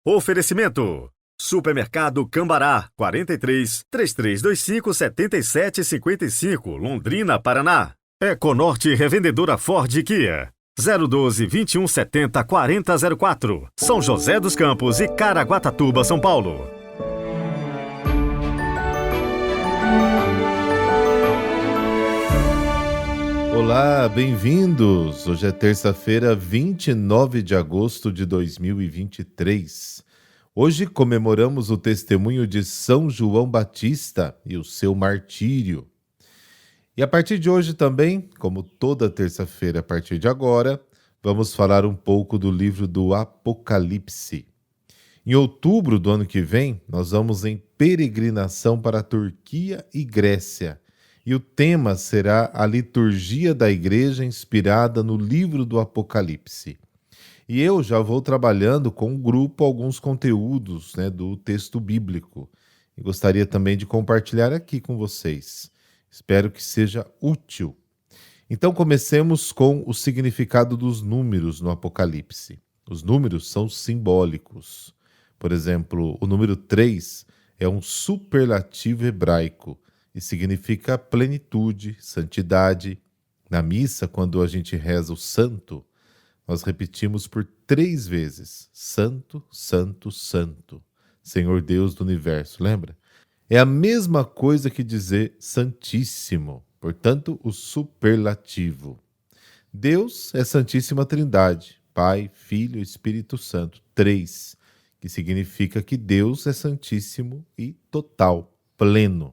Oferecimento: Supermercado Cambará, 43 3325 7755, Londrina, Paraná. Econorte Revendedora Ford e Kia, 012 2170 4004, São José dos Campos e Caraguatatuba, São Paulo. Olá, bem-vindos! Hoje é terça-feira, 29 de agosto de 2023. Hoje comemoramos o testemunho de São João Batista e o seu martírio. E a partir de hoje também, como toda terça-feira a partir de agora, vamos falar um pouco do livro do Apocalipse. Em outubro do ano que vem, nós vamos em peregrinação para a Turquia e Grécia. E o tema será a liturgia da igreja inspirada no livro do Apocalipse. E eu já vou trabalhando com o grupo alguns conteúdos do texto bíblico. E gostaria também de compartilhar aqui com vocês. Espero que seja útil. Então comecemos com o significado dos números no Apocalipse. Os números são simbólicos. Por exemplo, o número 3 é um superlativo hebraico e significa plenitude, santidade. Na missa, quando a gente reza o santo, nós repetimos por 3 vezes: Santo, Santo, Santo, Senhor Deus do Universo, lembra? É a mesma coisa que dizer Santíssimo, portanto, o superlativo. Deus é Santíssima Trindade, Pai, Filho e Espírito Santo, 3, que significa que Deus é Santíssimo e total, pleno.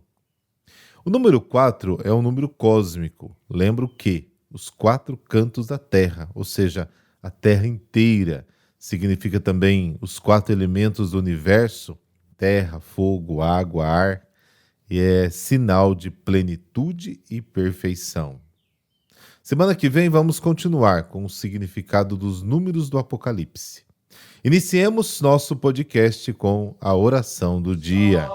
O número 4 é um número cósmico. Lembra o quê? Os 4 cantos da Terra, ou seja, a Terra inteira. Significa também os 4 elementos do universo: terra, fogo, água, ar. E é sinal de plenitude e perfeição. Semana que vem vamos continuar com o significado dos números do Apocalipse. Iniciemos nosso podcast com a oração do dia.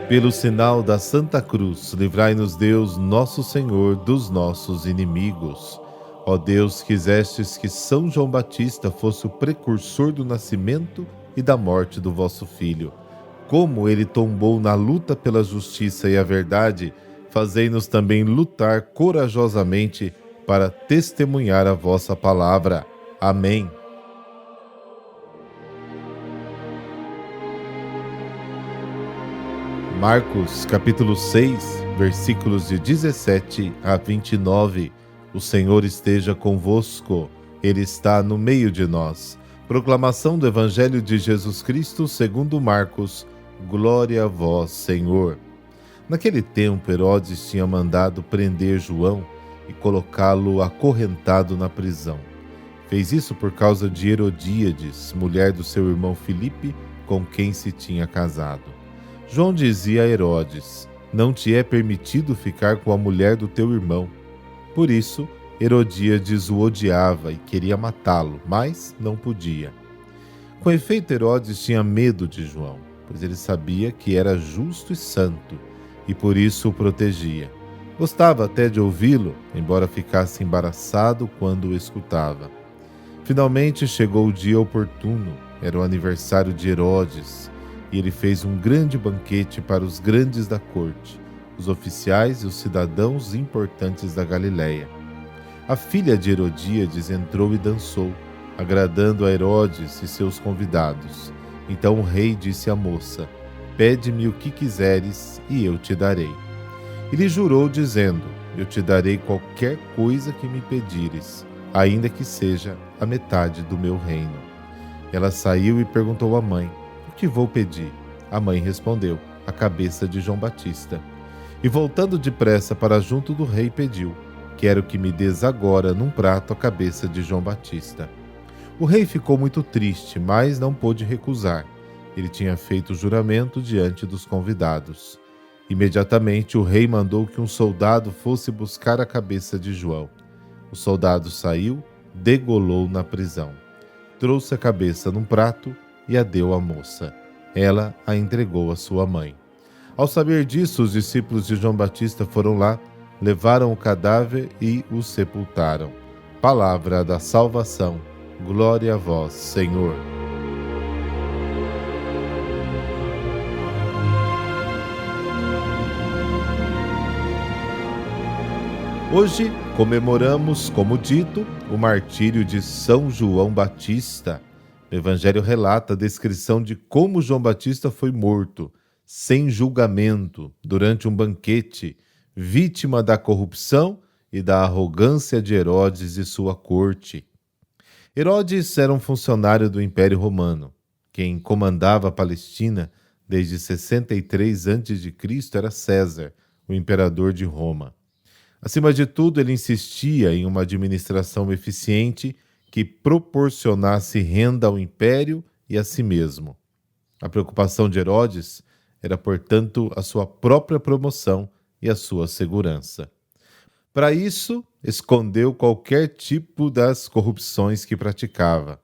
Pelo sinal da Santa Cruz, livrai-nos Deus, nosso Senhor, dos nossos inimigos. Ó Deus, quisestes que São João Batista fosse o precursor do nascimento e da morte do vosso Filho. Como ele tombou na luta pela justiça e a verdade, fazei-nos também lutar corajosamente para testemunhar a vossa palavra. Amém. Marcos, capítulo 6, versículos de 17 a 29. O Senhor esteja convosco, Ele está no meio de nós. Proclamação do Evangelho de Jesus Cristo segundo Marcos. Glória a vós, Senhor. Naquele tempo, Herodes tinha mandado prender João e colocá-lo acorrentado na prisão. Fez isso por causa de Herodíades, mulher do seu irmão Filipe, com quem se tinha casado. João dizia a Herodes: não te é permitido ficar com a mulher do teu irmão. Por isso, Herodíades o odiava e queria matá-lo, mas não podia. Com efeito, Herodes tinha medo de João, pois ele sabia que era justo e santo, e por isso o protegia. Gostava até de ouvi-lo, embora ficasse embaraçado quando o escutava. Finalmente chegou o dia oportuno, era o aniversário de Herodes, e ele fez um grande banquete para os grandes da corte, os oficiais e os cidadãos importantes da Galiléia. A filha de Herodíades entrou e dançou, agradando a Herodes e seus convidados. Então o rei disse à moça: pede-me o que quiseres e eu te darei. E lhe jurou dizendo: eu te darei qualquer coisa que me pedires, ainda que seja a metade do meu reino. Ela saiu e perguntou à mãe: o que vou pedir? A mãe respondeu: a cabeça de João Batista. E voltando depressa para junto do rei, pediu: quero que me des agora num prato a cabeça de João Batista. O rei ficou muito triste, mas não pôde recusar. Ele tinha feito o juramento diante dos convidados. Imediatamente o rei mandou que um soldado fosse buscar a cabeça de João. O soldado saiu, degolou na prisão. Trouxe a cabeça num prato e a deu à moça. Ela a entregou à sua mãe. Ao saber disso, os discípulos de João Batista foram lá, levaram o cadáver e o sepultaram. palavra da salvação. Glória a vós, Senhor. Hoje comemoramos, como dito, o martírio de São João Batista. O Evangelho relata a descrição de como João Batista foi morto, sem julgamento, durante um banquete, vítima da corrupção e da arrogância de Herodes e sua corte. Herodes era um funcionário do Império Romano. Quem comandava a Palestina desde 63 a.C. era César, o imperador de Roma. Acima de tudo, ele insistia em uma administração eficiente que proporcionasse renda ao império e a si mesmo. A preocupação de Herodes era, portanto, a sua própria promoção e a sua segurança. Para isso, escondeu qualquer tipo das corrupções que praticava.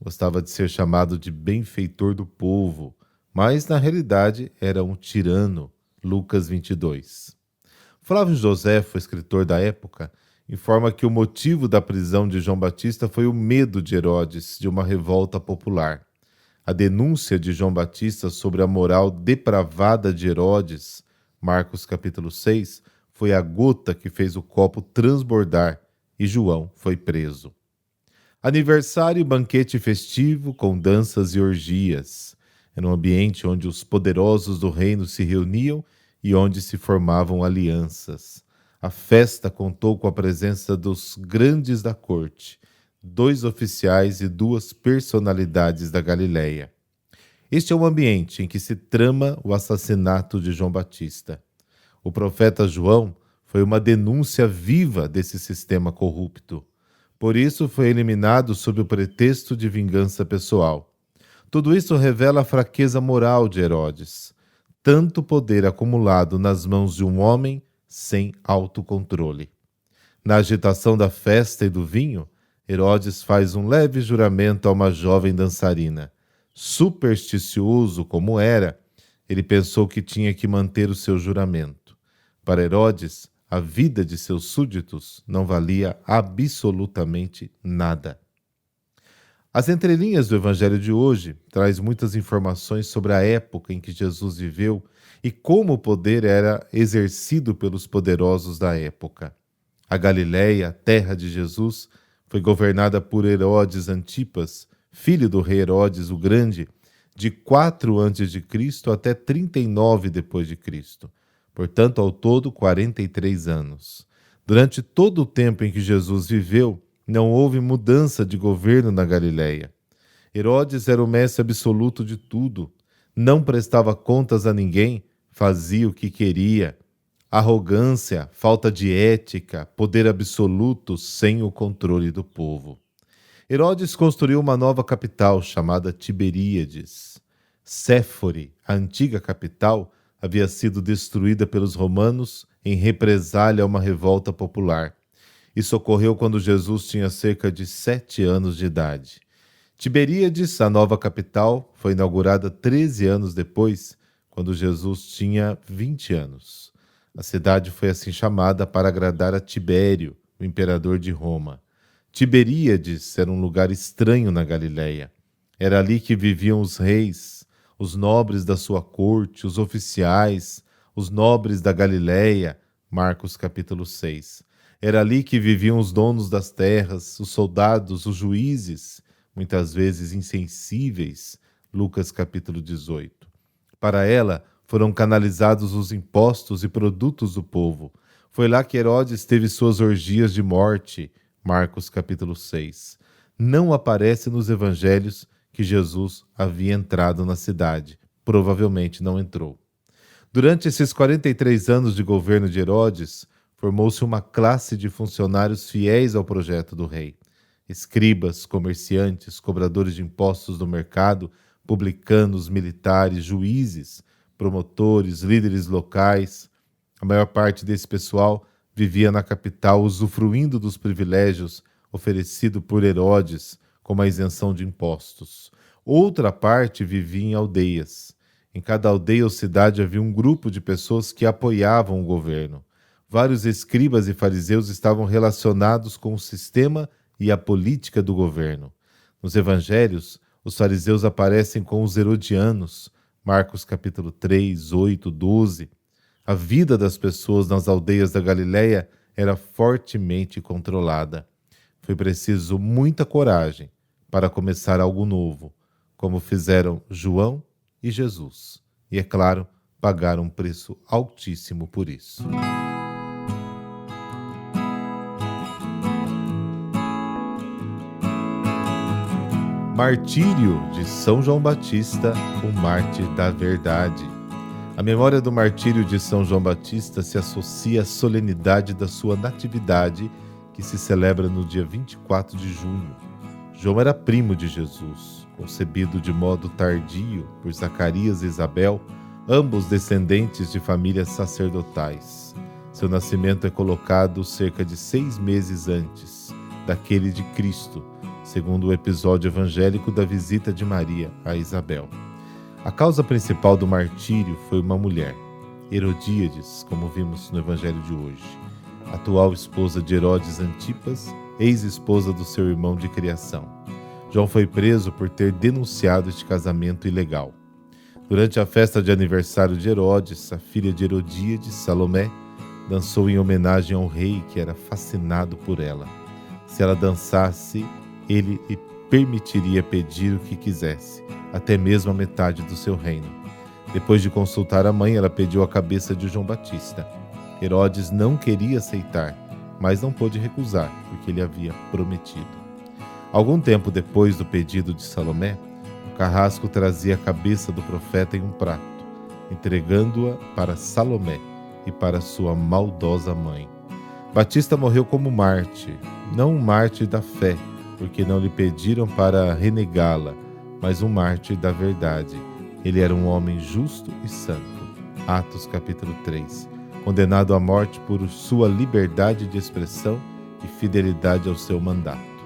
Gostava de ser chamado de benfeitor do povo, mas na realidade era um tirano. Lucas 22. Flávio Joséfo, escritor da época, informa que o motivo da prisão de João Batista foi o medo de Herodes de uma revolta popular. A denúncia de João Batista sobre a moral depravada de Herodes, Marcos capítulo 6, foi a gota que fez o copo transbordar e João foi preso. Aniversário e banquete festivo com danças e orgias. Era um ambiente onde os poderosos do reino se reuniam e onde se formavam alianças. A festa contou com a presença dos grandes da corte, 2 oficiais e 2 personalidades da Galileia. Este é o ambiente em que se trama o assassinato de João Batista. O profeta João foi uma denúncia viva desse sistema corrupto. Por isso foi eliminado sob o pretexto de vingança pessoal. Tudo isso revela a fraqueza moral de Herodes. Tanto poder acumulado nas mãos de um homem sem autocontrole. Na agitação da festa e do vinho, Herodes faz um leve juramento a uma jovem dançarina. Supersticioso como era, ele pensou que tinha que manter o seu juramento. Para Herodes, a vida de seus súditos não valia absolutamente nada. As entrelinhas do Evangelho de hoje traz muitas informações sobre a época em que Jesus viveu e como o poder era exercido pelos poderosos da época. A Galileia, terra de Jesus, foi governada por Herodes Antipas, filho do rei Herodes o Grande, de 4 a.C. até 39 d.C., portanto, ao todo, 43 anos. Durante todo o tempo em que Jesus viveu, não houve mudança de governo na Galileia. Herodes era o mestre absoluto de tudo, não prestava contas a ninguém, fazia o que queria. Arrogância, falta de ética, poder absoluto sem o controle do povo. Herodes construiu uma nova capital chamada Tiberíades. Séfore, a antiga capital, havia sido destruída pelos romanos em represália a uma revolta popular. Isso ocorreu quando Jesus tinha cerca de 7 anos de idade. Tiberíades, a nova capital, foi inaugurada 13 anos depois, quando Jesus tinha 20 anos. A cidade foi assim chamada para agradar a Tibério, o imperador de Roma. Tiberíades era um lugar estranho na Galileia. Era ali que viviam os reis, os nobres da sua corte, os oficiais, os nobres da Galileia, Marcos capítulo 6. Era ali que viviam os donos das terras, os soldados, os juízes, muitas vezes insensíveis, Lucas capítulo 18. Para ela foram canalizados os impostos e produtos do povo. Foi lá que Herodes teve suas orgias de morte, Marcos capítulo 6. Não aparece nos evangelhos que Jesus havia entrado na cidade. Provavelmente não entrou. Durante esses 43 anos de governo de Herodes, formou-se uma classe de funcionários fiéis ao projeto do rei. Escribas, comerciantes, cobradores de impostos do mercado, publicanos, militares, juízes, promotores, líderes locais. A maior parte desse pessoal vivia na capital usufruindo dos privilégios oferecidos por Herodes, como a isenção de impostos. Outra parte vivia em aldeias. Em cada aldeia ou cidade havia um grupo de pessoas que apoiavam o governo. vários escribas e fariseus estavam relacionados com o sistema e a política do governo. Nos evangelhos, os fariseus aparecem com os herodianos, Marcos capítulo 3, 8, 12. A vida das pessoas nas aldeias da Galileia era fortemente controlada. Foi preciso muita coragem para começar algo novo, como fizeram João e Jesus. E, é claro, pagaram um preço altíssimo por isso. Martírio de São João Batista, o mártir da verdade. A memória do martírio de São João Batista se associa à solenidade da sua natividade, que se celebra no dia 24 de junho. João era primo de Jesus, concebido de modo tardio por Zacarias e Isabel, ambos descendentes de famílias sacerdotais. Seu nascimento é colocado cerca de 6 meses antes daquele de Cristo, segundo o episódio evangélico da visita de Maria a Isabel. A causa principal do martírio foi uma mulher, Herodíades, como vimos no evangelho de hoje, atual esposa de Herodes Antipas, ex-esposa do seu irmão de criação. João foi preso por ter denunciado este casamento ilegal. Durante a festa de aniversário de Herodes, a filha de Herodíades, Salomé, dançou em homenagem ao rei que era fascinado por ela. Se ela dançasse, ele lhe permitiria pedir o que quisesse, até mesmo a metade do seu reino. Depois de consultar a mãe, ela pediu a cabeça de João Batista. Herodes não queria aceitar, mas não pôde recusar, porque ele havia prometido. Algum tempo depois do pedido de Salomé, o carrasco trazia a cabeça do profeta em um prato, entregando-a para Salomé e para sua maldosa mãe. Batista morreu como mártir, não um mártir da fé, porque não lhe pediram para renegá-la, mas um mártir da verdade. Ele era um homem justo e santo. Atos capítulo 3. Condenado à morte por sua liberdade de expressão e fidelidade ao seu mandato.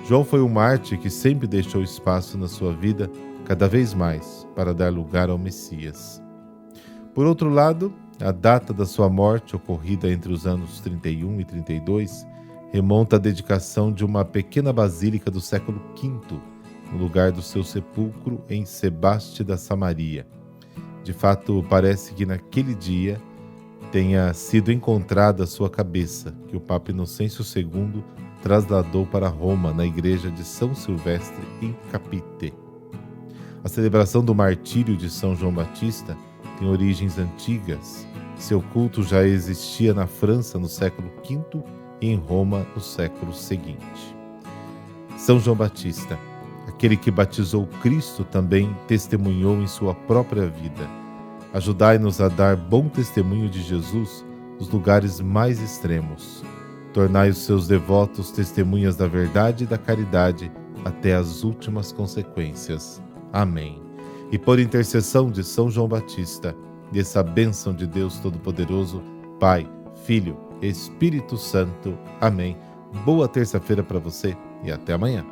João foi um mártir que sempre deixou espaço na sua vida, cada vez mais, para dar lugar ao Messias. Por outro lado, a data da sua morte, ocorrida entre os anos 31 e 32, remonta à dedicação de uma pequena basílica do século V, no lugar do seu sepulcro em Sebaste da Samaria. De fato, parece que naquele dia tenha sido encontrada sua cabeça, que o Papa Inocêncio II trasladou para Roma, na igreja de São Silvestre, em Capite. A celebração do martírio de São João Batista tem origens antigas. Seu culto já existia na França no século V e em Roma no século seguinte. São João Batista, aquele que batizou Cristo, também testemunhou em sua própria vida. Ajudai-nos a dar bom testemunho de Jesus nos lugares mais extremos. Tornai os seus devotos testemunhas da verdade e da caridade até as últimas consequências. Amém. E por intercessão de São João Batista, dessa bênção de Deus Todo-Poderoso, Pai, Filho, Espírito Santo. Amém. Boa terça-feira para você e até amanhã.